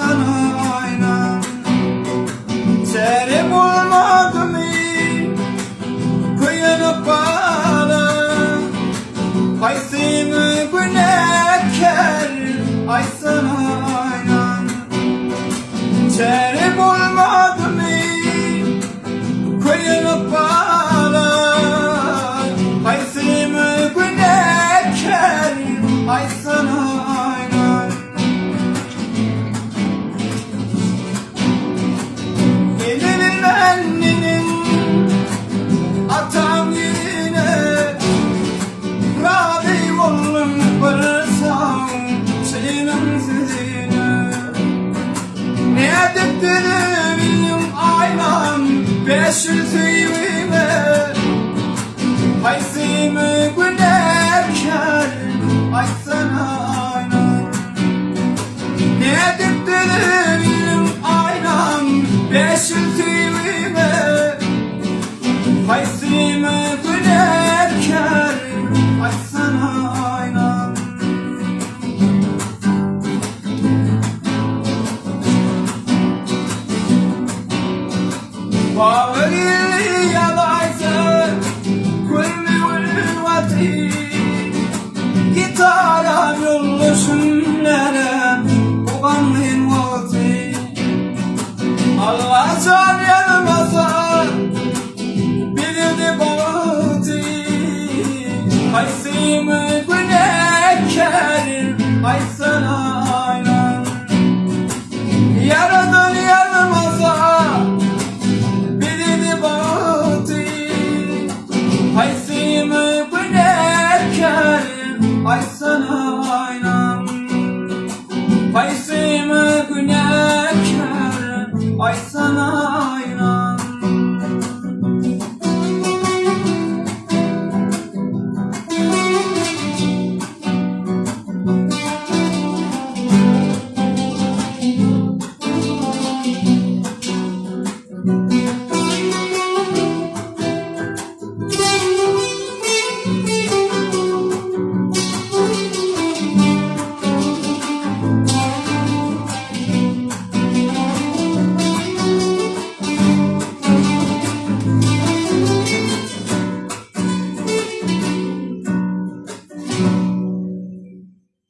sana aynan. Terim olmadı mı kıyınıp bana, Haysimi günahkar ay sana aynan. Terim olmadı mı kıyınıp bana, Haysimi günahkar ay sana aynan. Elinin annenin atam yerine Rabi oğlum varırsam senin sözüne. Ne edip de bildim aynan 500 yüzüme, Haysimi günahkar ay sana aynan. Ne edip de bildim aynan 500 yüzüme, Haysimi günahkar ay sana aynan. Bağırı yalaysa kulli ulvati, Gitaram yollaşınlara oğanlığın vakti. Allah can yanmasa bilirdi bağıtı, Haysimi günahkar ay sana aynan. Yaradan yanmasa bilirdi bağıtı, Haysimi günahkar ay sana aynan. Haysimi günahkar ay sana